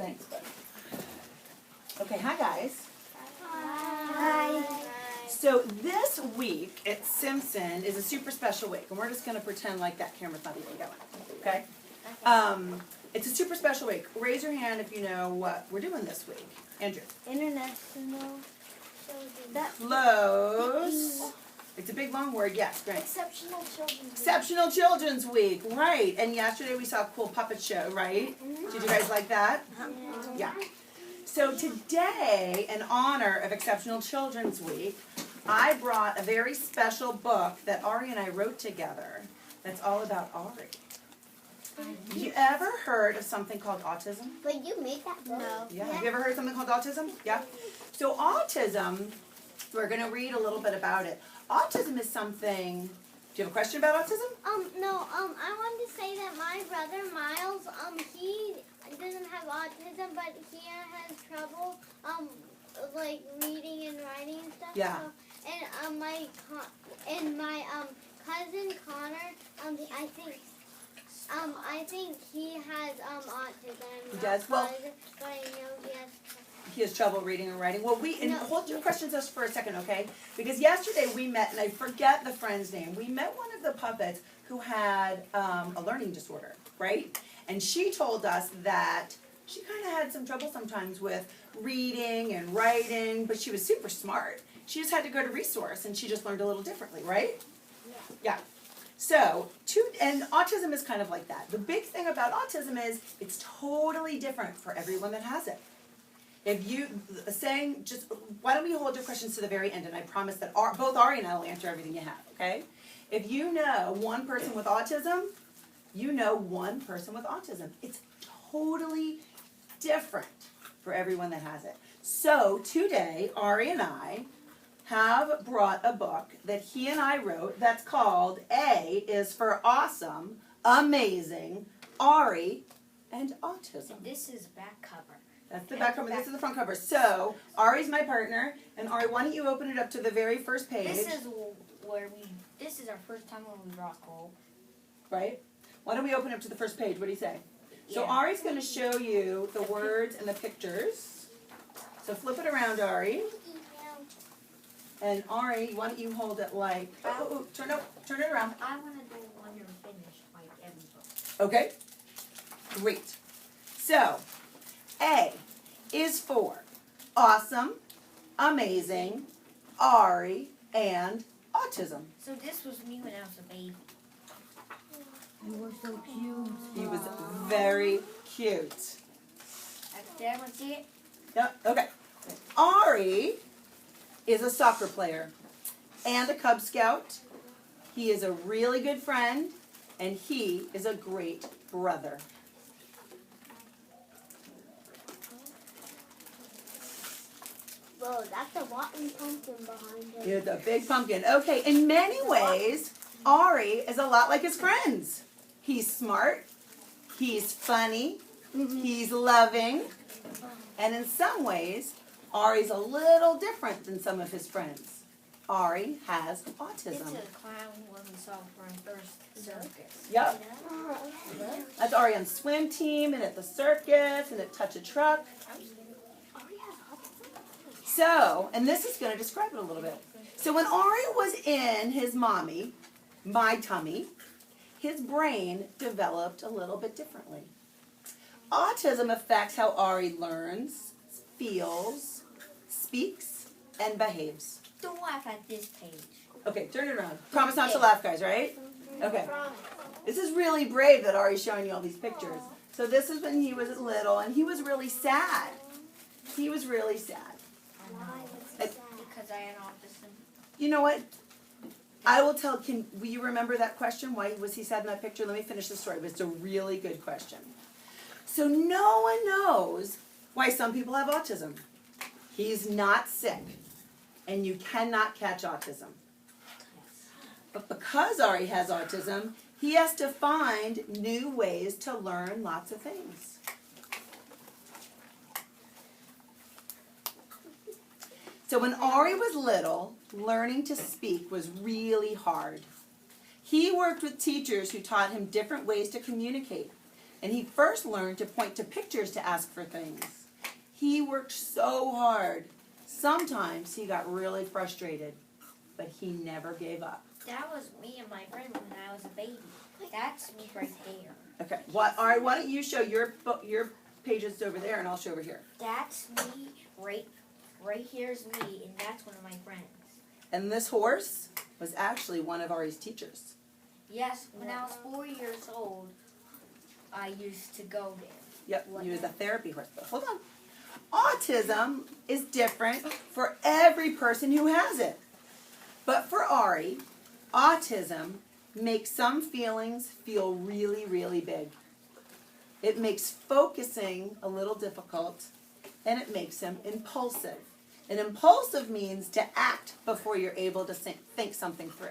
Thanks, bud. Okay, hi guys. Hi. So this week at Simpson is a super special week, and we're just going to pretend like that camera's not even going, okay? It's a super special week. Raise your hand if you know what we're doing this week. Andrew. International Close. It's a big long word, yes, great. Exceptional Children's Week. Exceptional Children's Week, right. And yesterday we saw a cool puppet show, right? Did you guys like that? Yeah. So today, in honor of Exceptional Children's Week, I brought a very special book that Ari and I wrote together that's all about Ari. You ever heard of something called autism? But you made that book? No. Yeah. Have you ever heard of something called autism? Yeah. So autism, we're going to read a little bit about it. Autism is something. Do you have a question about autism? No. I wanted to say that my brother Miles, he doesn't have autism, but he has trouble, like reading and writing and stuff. Yeah. So, and my cousin Connor, I think he has autism. He does? Well, but I know he has. He has trouble reading and writing. Well, hold your questions just for a second, okay? Because yesterday we met, and I forget the friend's name. We met one of the puppets who had a learning disorder, right? And she told us that she kind of had some trouble sometimes with reading and writing, but she was super smart. She just had to go to resource, and she just learned a little differently, right? Yeah. So, and autism is kind of like that. The big thing about autism is it's totally different for everyone that has it. If you, why don't we hold your questions to the very end, and I promise that both Ari and I will answer everything you have, okay? If you know one person with autism, you know one person with autism. It's totally different for everyone that has it. So today, Ari and I have brought a book that he and I wrote that's called A is for Awesome, Amazing, Ari, and Autism. This is back cover. That's the back cover. This is the front cover. So, Ari's my partner, and Ari, why don't you open it up to the very first page? This is our first time when we rock roll. Right? Why don't we open up to the first page? What do you say? Yeah. So Ari's going to show you the words and the pictures. So flip it around, Ari. And Ari, why don't you hold it like, turn it around. I want to do one and finish like every book. Okay. Great. So, A is for awesome, amazing, Ari, and autism. So this was me when I was a baby. You were so cute. He was very cute. Did everyone see it? Yep, okay. Ari is a soccer player and a Cub Scout. He is a really good friend, and he is a great brother. Whoa, that's a walking pumpkin behind him. It's a big pumpkin. Okay, in many ways, Ari is a lot like his friends. He's smart, he's funny, he's loving, and in some ways, Ari's a little different than some of his friends. Ari has This autism. is a clown when we saw for our first circus. Yep. That's Ari on swim team, and at the circus, and at Touch a Truck. So, and this is going to describe it a little bit. So when Ari was in his mommy, my tummy, his brain developed a little bit differently. Autism affects how Ari learns, feels, speaks, and behaves. Don't laugh at this page. Okay, turn it around. Promise not to laugh, guys, right? Okay. This is really brave that Ari's showing you all these pictures. So this is when he was little, and he was really sad. He was really sad. Because I had autism. You know what? I will tell, will you remember that question? Why was he sad in that picture? Let me finish the story, but it's a really good question. So no one knows why some people have autism. He's not sick, and you cannot catch autism. But because Ari has autism, he has to find new ways to learn lots of things. So when Ari was little, learning to speak was really hard. He worked with teachers who taught him different ways to communicate. and he first learned to point to pictures to ask for things. He worked so hard. Sometimes he got really frustrated, but he never gave up. That was me and my friend when I was a baby. That's me right there. Okay, all right, why don't you show your pages over there, and I'll show over here. That's me, right here's me, and that's one of my friends. And this horse was actually one of Ari's teachers. Yes, when I was 4 years old, I used to go there. Yep, he was a therapy horse. But hold on. Autism is different for every person who has it. But for Ari, autism makes some feelings feel really, really big. It makes focusing a little difficult, and it makes him impulsive. And impulsive means to act before you're able to think something through.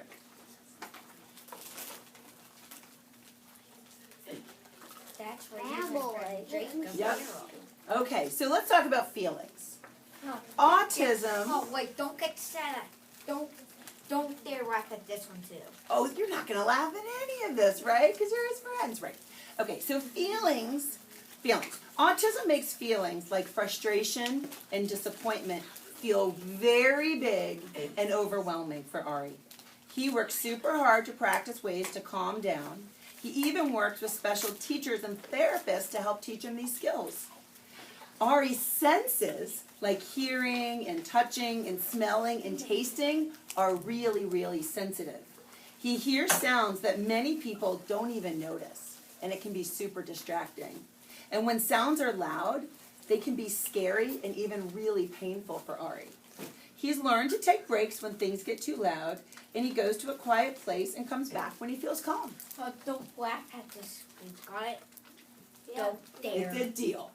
That's right here's my friend Jacob. Yep. Nero. Okay, so let's talk about feelings. No. Autism. Oh wait, don't get sad. Don't dare laugh at this one too. Oh, you're not going to laugh at any of this, right? Because you're his friends, right? Okay, so feelings. Autism makes feelings like frustration and disappointment feel very big and overwhelming for Ari. He works super hard to practice ways to calm down. He even works with special teachers and therapists to help teach him these skills. Ari's senses, like hearing and touching and smelling and tasting, are really, really sensitive. He hears sounds that many people don't even notice, and it can be super distracting. And when sounds are loud, they can be scary and even really painful for Ari. He's learned to take breaks when things get too loud, and he goes to a quiet place and comes back when he feels calm. Don't laugh at this. We've got it. Yeah. Don't dare. It's a deal.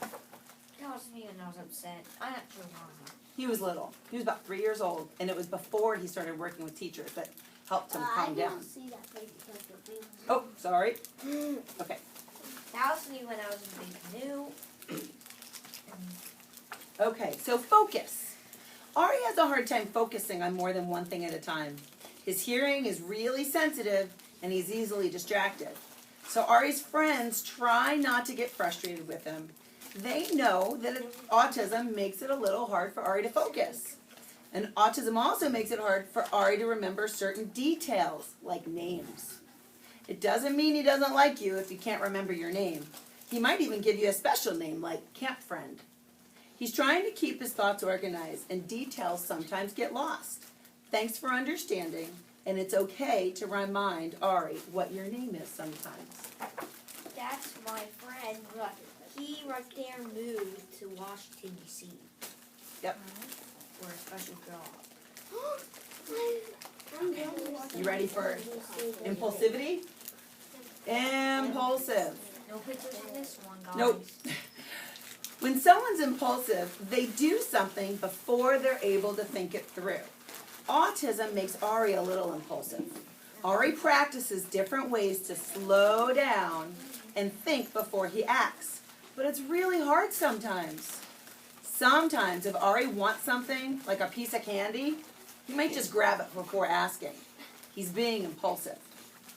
That was me when I was upset. I'm not sure why. He was little. He was about 3 years old, and it was before he started working with teachers that helped him calm down. See that baby baby. Oh, sorry. Okay. That was me when I was in the canoe. Okay, so focus. Ari has a hard time focusing on more than one thing at a time. His hearing is really sensitive, and he's easily distracted. So Ari's friends try not to get frustrated with him. They know that autism makes it a little hard for Ari to focus. And autism also makes it hard for Ari to remember certain details, like names. It doesn't mean he doesn't like you if you can't remember your name. He might even give you a special name, like Camp Friend. He's trying to keep his thoughts organized, and details sometimes get lost. Thanks for understanding, and it's okay to remind Ari what your name is sometimes. That's my friend. Look, he right there moved to Washington, D.C. Yep. For a special job. You ready for impulsivity? Impulsive. No pictures in this one, guys. Nope. When someone's impulsive, they do something before they're able to think it through. Autism makes Ari a little impulsive. Ari practices different ways to slow down and think before he acts. But it's really hard sometimes. Sometimes if Ari wants something, like a piece of candy, he might just grab it before asking. He's being impulsive.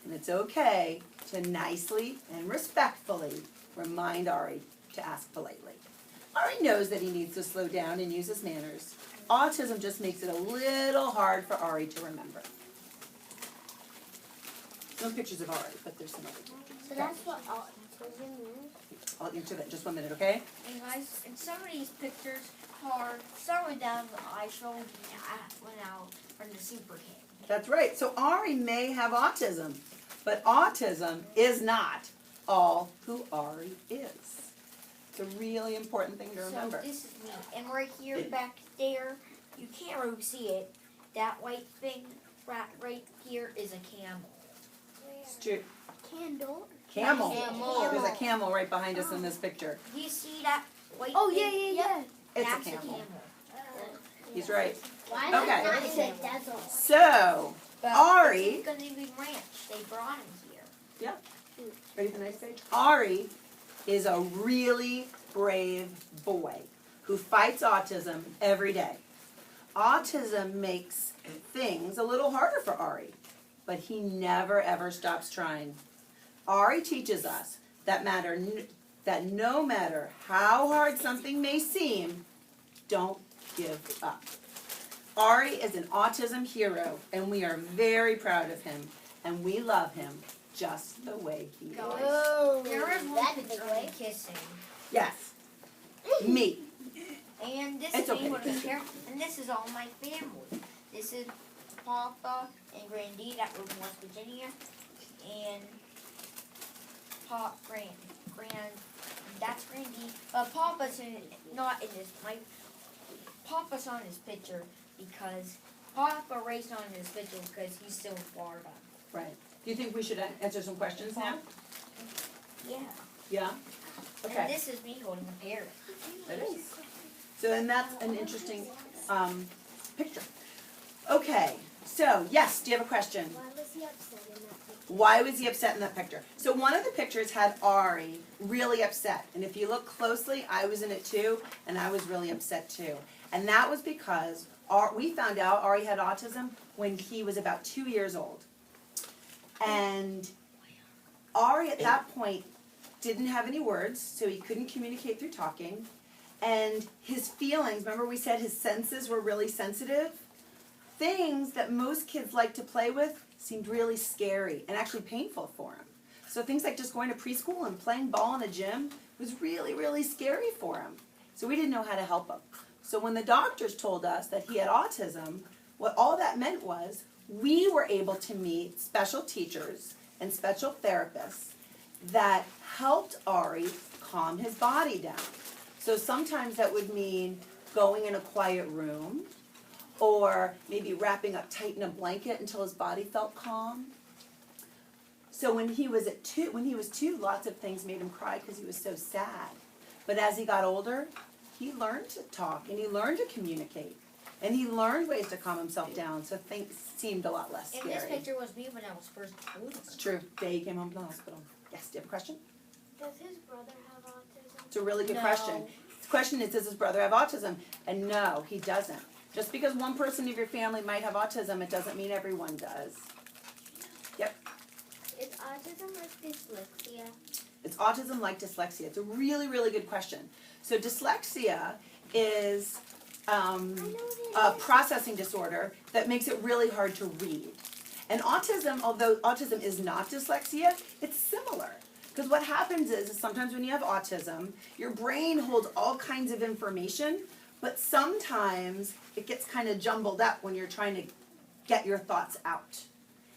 And it's okay to nicely and respectfully remind Ari to ask politely. Ari knows that he needs to slow down and use his manners. Autism just makes it a little hard for Ari to remember. No pictures of Ari, but there's some other pictures. So that's what autism is? I'll answer that in just 1 minute, okay? And guys, in some of these pictures are some of them I showed when I was from the Super King. That's right. So Ari may have autism, but autism is not all who Ari is. It's a really important thing to remember. So this is me, and right here, back there, you can't really see it. That white thing right here is a camel. It's true. Candle. Camel. Camel. There's a camel right behind us in this picture. Do you see that white Oh thing? yeah. It's That's a camel. Uh, He's right. Why Okay. not in the desert? So, But Ari- this is gonna be ranch. They brought him here. ready for the next page? Ari is a really brave boy who fights autism every day. Autism makes things a little harder for Ari, but he never ever stops trying. Ari teaches us that no matter how hard something may seem, don't give up. Ari is an autism hero, and we are very proud of him, and we love him just the way he is. Whoa, there is one that's picture the of way. me kissing. Yes, me. And this It's is me okay. holding a parent, and this is all my family. This is Papa and Grandy that live in West Virginia, and that's Grandy. But Papa's not in this. Papa's on this picture because Papa raced on this picture because he's still in Florida. Right. Do you think we should answer some questions now? Yeah. Yeah? And Okay. this is me holding a parrot. It is. So, and that's an interesting picture. Okay, so, yes, do you have a question? Why was he upset in that picture? Why was he upset in that picture? So one of the pictures had Ari really upset. And if you look closely, I was in it too, and I was really upset too. And that was because we found out Ari had autism when he was about 2 years old. And Ari at that point didn't have any words, so he couldn't communicate through talking. And his feelings, remember we said his senses were really sensitive? Things that most kids like to play with seemed really scary and actually painful for him. So things like just going to preschool and playing ball in a gym was really, really scary for him. So we didn't know how to help him. So when the doctors told us that he had autism, what all that meant was we were able to meet special teachers and special therapists that helped Ari calm his body down. So sometimes that would mean going in a quiet room, or maybe wrapping up tight in a blanket until his body felt calm. So when he was two, lots of things made him cry because he was so sad. But as he got older, he learned to talk and he learned to communicate. And he learned ways to calm himself down, so things seemed a lot less And scary. this picture was me when I was first born. It's true. Day he came home from the hospital. Yes, do you have a question? Does his brother have autism? It's a really good No. question. The question is, does his brother have autism? And no, he doesn't. Just because one person of your family might have autism, it doesn't mean everyone does. Yep. Is autism like dyslexia? It's autism like dyslexia. It's a really, really good question. So dyslexia is a processing disorder that makes it really hard to read. And autism, although autism is not dyslexia, it's similar. Because what happens is sometimes when you have autism, your brain holds all kinds of information, but sometimes it gets kind of jumbled up when you're trying to get your thoughts out.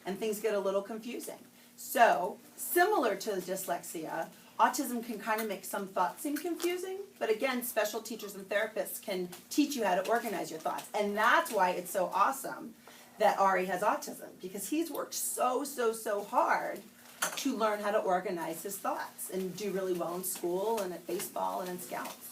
And things get a little confusing. So, similar to dyslexia, autism can kind of make some thoughts seem confusing, but again, special teachers and therapists can teach you how to organize your thoughts. And that's why it's so awesome that Ari has autism, because he's worked so hard to learn how to organize his thoughts and do really well in school and at baseball and in Scouts.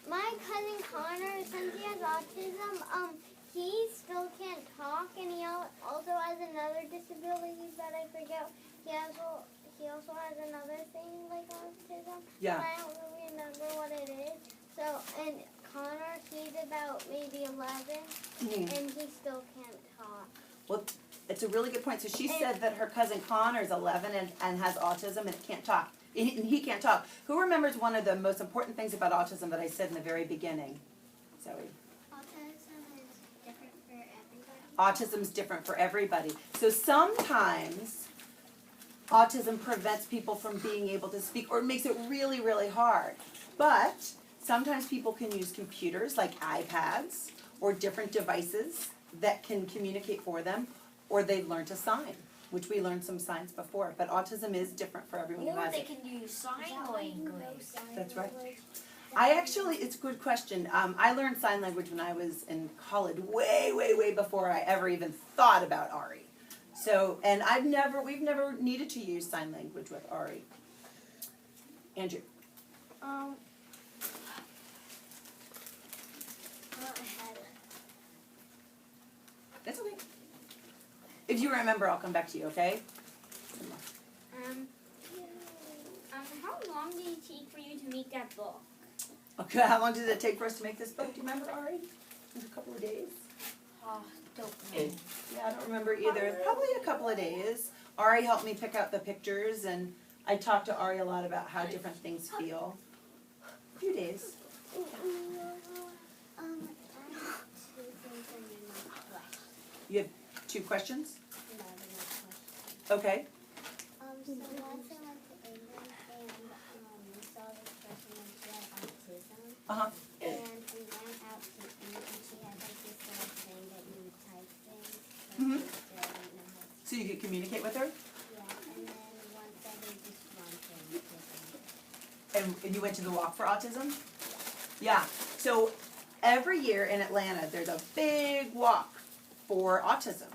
My cousin Connor, since he has autism, he still can't talk, and he also has another disability that I forget. He also has another thing like autism. Yeah. But I don't really remember what it is. So, and Connor, he's about maybe 11, and he still can't talk. Well, it's a really good point. So she said that her cousin Connor is 11 and has autism and can't talk. He can't talk. Who remembers one of the most important things about autism that I said in the very beginning? Zoe. Autism is different for everybody. Autism's different for everybody. So sometimes autism prevents people from being able to speak, or it makes it really, really hard. But sometimes people can use computers like iPads or different devices that can communicate for them, or they learn to sign, which we learned some signs before. But autism is different for everyone who Or has they it. can use sign language. That's right. It's a good question. I learned sign language when I was in college, way before I ever even thought about Ari. So, and we've never needed to use sign language with Ari. Andrew. I had it. That's okay. If you remember, I'll come back to you, okay? How long did it take for you to make that book? Okay, how long did it take for us to make this book? Do you remember, Ari? It was a couple of days. Don't know. Yeah, I don't remember either. Probably a couple of days. Ari helped me pick out the pictures, and I talked to Ari a lot about how different things feel. A few days. I have 2 things and then my question. You have 2 questions? No, they're not questions. Okay. So once I went to England and we saw this person and she had autism. Uh-huh. And we went out to eat and she had like this little thing that you would type things. But Mhm. she still didn't know how to. So you could communicate with her? Yeah, and then once I did this one thing. And you went to the Walk for Autism? Yeah. So every year in Atlanta, there's a big walk for autism.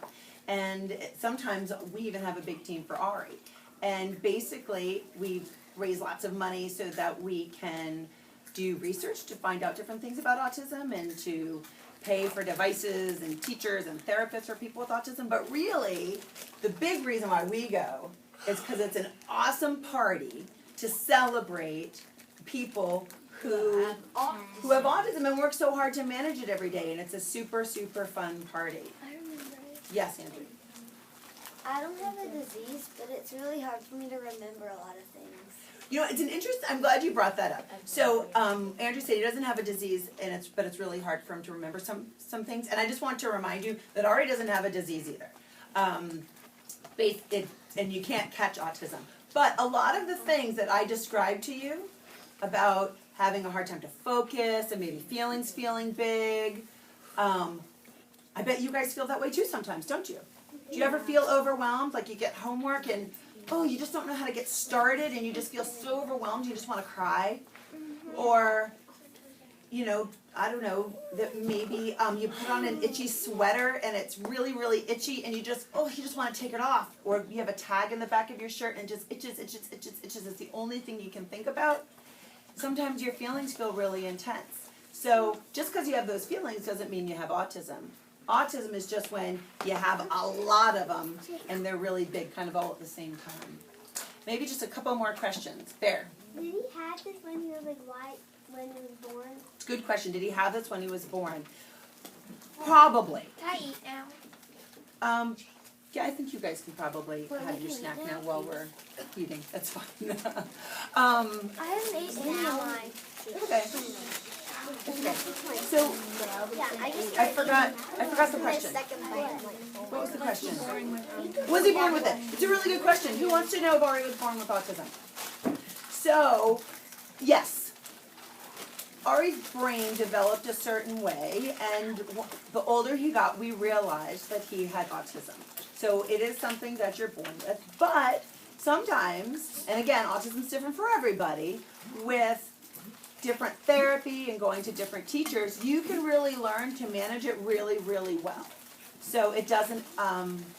And sometimes we even have a big team for Ari. And basically, we raise lots of money so that we can do research to find out different things about autism and to pay for devices and teachers and therapists for people with autism. But really, the big reason why we go is because it's an awesome party to celebrate people who have autism and work so hard to manage it every day. And it's a super, super fun party. I remember. Yes, Andrew. I don't have a disease, but it's really hard for me to remember a lot of things. You know, it's an interest. I'm glad you brought that up. So, Andrew said he doesn't have a disease, and but it's really hard for him to remember some things. And I just want to remind you that Ari doesn't have a disease either. And you can't catch autism. But a lot of the things that I described to you about having a hard time to focus and maybe feeling big, I bet you guys feel that way too sometimes, don't you? Do you ever feel overwhelmed, like you get homework and, oh, you just don't know how to get started and you just feel so overwhelmed you just want to cry? Or, you know, I don't know, that maybe you put on an itchy sweater and it's really, really itchy and you just want to take it off. Or you have a tag in the back of your shirt and it just itches. It's the only thing you can think about. Sometimes your feelings feel really intense. So just because you have those feelings doesn't mean you have autism. Autism is just when you have a lot of them and they're really big, kind of all at the same time. Maybe just a couple more questions. Bear. Did he have this when he was like white, when he was born? It's a good question. Did he have this when he was born? Probably. Can I eat now? Yeah, I think you guys can probably have your snack now while we're eating. That's fine. I haven't eaten any of mine. Okay. Okay. So I forgot the question. What was the question? Was he born with it? It's a really good question. Who wants to know if Ari was born with autism? So, yes. Ari's brain developed a certain way, and the older he got, we realized that he had autism. So it is something that you're born with, but sometimes, and again, autism is different for everybody, with different therapy and going to different teachers, you can really learn to manage it really, really well. So it doesn't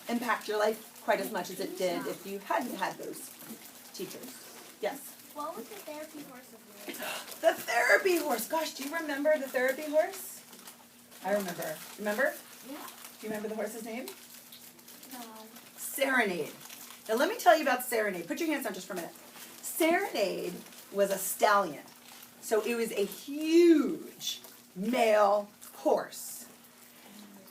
impact your life quite as much as it did if you hadn't had those teachers. Yes? What was the therapy horse's name? The therapy horse. Gosh, do you remember the therapy horse? I remember. Remember? Yeah. Do you remember the horse's name? No. Serenade. Now let me tell you about Serenade. Put your hands down just for a minute. Serenade was a stallion. So it was a huge male horse.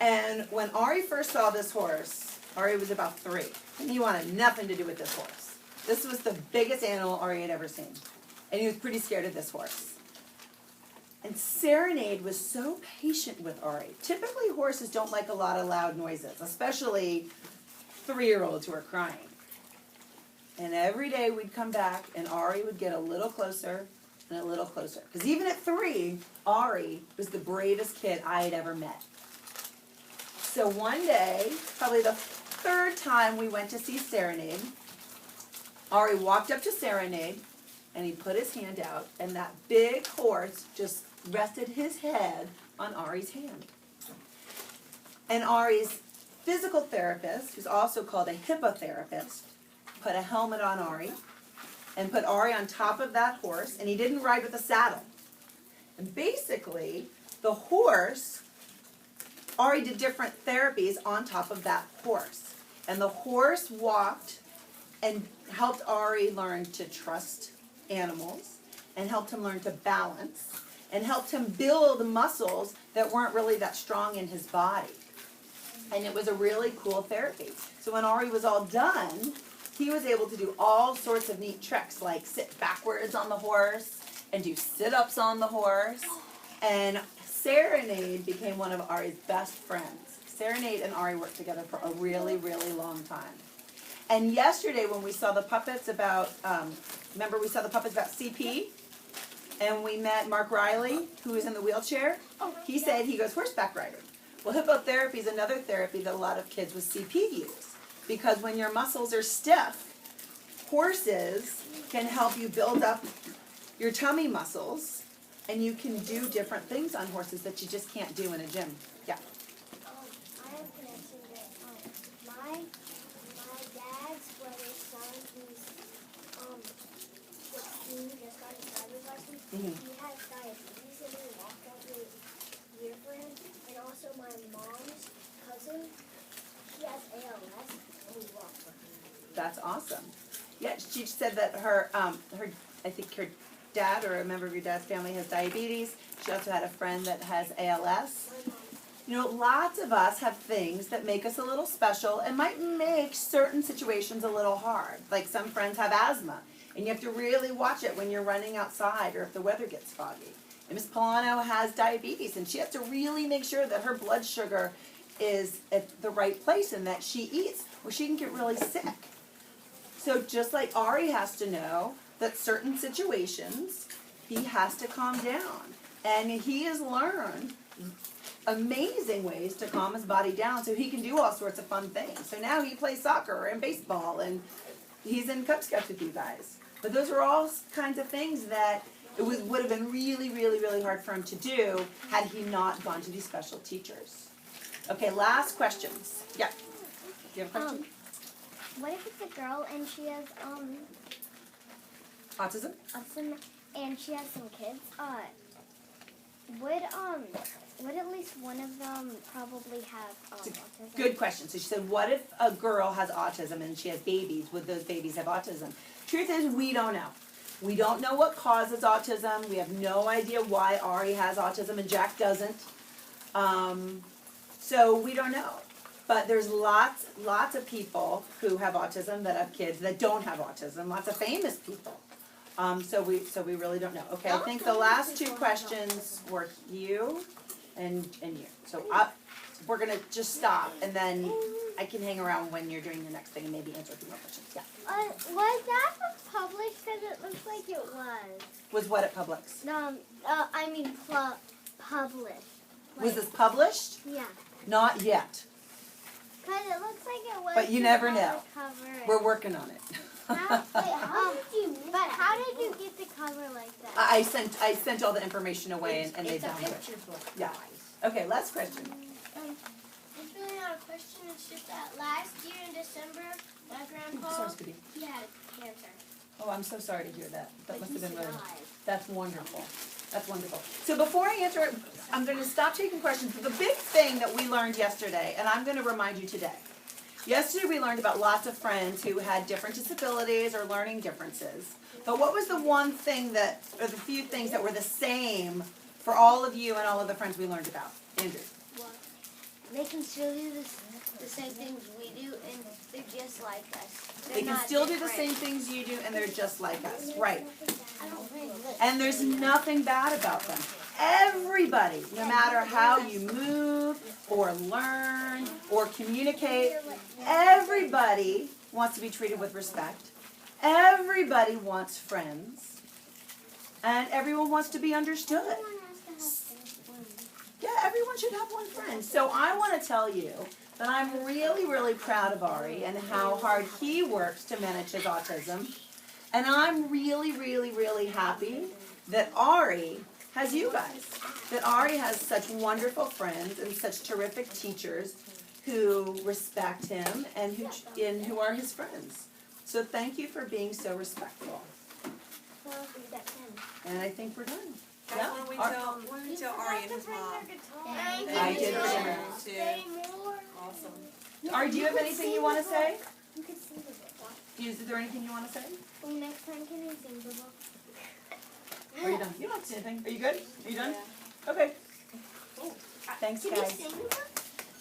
And when Ari first saw this horse, Ari was about 3. And he wanted nothing to do with this horse. This was the biggest animal Ari had ever seen. And he was pretty scared of this horse. And Serenade was so patient with Ari. Typically horses don't like a lot of loud noises, especially 3-year-olds who are crying. And every day we'd come back and Ari would get a little closer and a little closer. Because even at 3, Ari was the bravest kid I had ever met. So one day, probably the 3rd time we went to see Serenade, Ari walked up to Serenade and he put his hand out and that big horse just rested his head on Ari's hand. And Ari's physical therapist, who's also called a hippotherapist, put a helmet on Ari and put Ari on top of that horse, and he didn't ride with a saddle. And basically, the horse, Ari did different therapies on top of that horse. And the horse walked and helped Ari learn to trust animals, and helped him learn to balance, and helped him build muscles that weren't really that strong in his body. And it was a really cool therapy. So when Ari was all done, he was able to do all sorts of neat tricks, like sit backwards on the horse and do sit-ups on the horse. And Serenade became one of Ari's best friends. Serenade and Ari worked together for a really, really long time. And yesterday when we saw the puppets about, remember we saw the puppets about CP? And we met Mark Riley, who is in the wheelchair. He said he goes horseback riding. Well, hippotherapy is another therapy that a lot of kids with CP use. Because when your muscles are stiff, horses can help you build up your tummy muscles, and you can do different things on horses that you just can't do in a gym. Yeah. I have connected that my dad's brother's son, he's 16, just got his driver's license. Mhm. He has diabetes and he walked out really weird for him. And also my mom's cousin, she has ALS and we walk for her. That's awesome. Yeah, she said that her I think her dad or a member of your dad's family has diabetes. She also had a friend that has ALS. You know, lots of us have things that make us a little special and might make certain situations a little hard. Like some friends have asthma, and you have to really watch it when you're running outside or if the weather gets foggy. And Miss Polano has diabetes, and she has to really make sure that her blood sugar is at the right place and that she eats, or she can get really sick. So just like Ari has to know that certain situations, he has to calm down. And he has learned amazing ways to calm his body down so he can do all sorts of fun things. So now he plays soccer and baseball, and he's in Cub Scouts with you guys. But those are all kinds of things that would have been really, really, really hard for him to do had he not gone to these special teachers. Okay, last questions. Yeah. Do you have a question? What if it's a girl and she has Autism? autism and she has some kids? Would at least one of them probably have autism? Good question. So she said, what if a girl has autism and she has babies? Would those babies have autism? Truth is, we don't know. We don't know what causes autism. We have no idea why Ari has autism and Jack doesn't. So we don't know. But there's lots of people who have autism that have kids that don't have autism. Lots of famous people. So we really don't know. Okay, I think the last two questions were you and you. So we're gonna just stop, and then I can hang around when you're doing your next thing and maybe answer a few more questions. Yeah. Was that published? Because it looks like it was. Was what at Publix? Published. Was this published? Yeah. Not yet. Because it looks like it was. But you never know. Cover. We're working on it. But how did you get the cover like that? I sent all the information away and they It's a found it. picture book. Yeah. Okay, last question. It's really not a question, it's just that last year in December, my grandpa, Sorry, Scooby. he had cancer. Oh, I'm so sorry to hear that. That must have been really. That's wonderful. That's wonderful. So before I answer it, I'm going to stop taking questions. The big thing that we learned yesterday, and I'm going to remind you today. Yesterday we learned about lots of friends who had different disabilities or learning differences. But what was the one thing that, or the few things that were the same for all of you and all of the friends we learned about? Andrew. They can still do the same things we do, and they're just like us. They can still do the same things you do, and they're just like us. Right. And there's nothing bad about them. Everybody, no matter how you move or learn or communicate, everybody wants to be treated with respect. Everybody wants friends. And everyone wants to be understood. Yeah, everyone should have one friend. So I want to tell you that I'm really, really proud of Ari and how hard he works to manage his autism. And I'm really, really, really happy that Ari has you guys. That Ari has such wonderful friends and such terrific teachers who respect him and who are his friends. So thank you for being so respectful. And I think we're done. Guys, when we tell Ari and his mom. I did remember. Awesome. Ari, do you have anything you want to say? You could sing the book. Is there anything you want to say? Well, next time can you sing the book? Are you done? You don't have to say anything. Are you good? Are you done? Okay. Thanks, Can you guys. sing the book?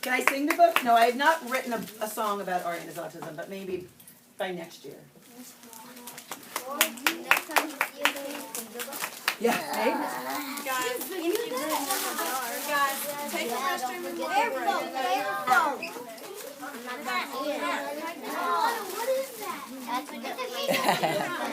Can I sing the book? No, I have not written a song about Ari and his autism, but maybe by next year. Next time you see us, sing the book. Yeah, right? Guys, take the restroom and walk over. What is that? That's what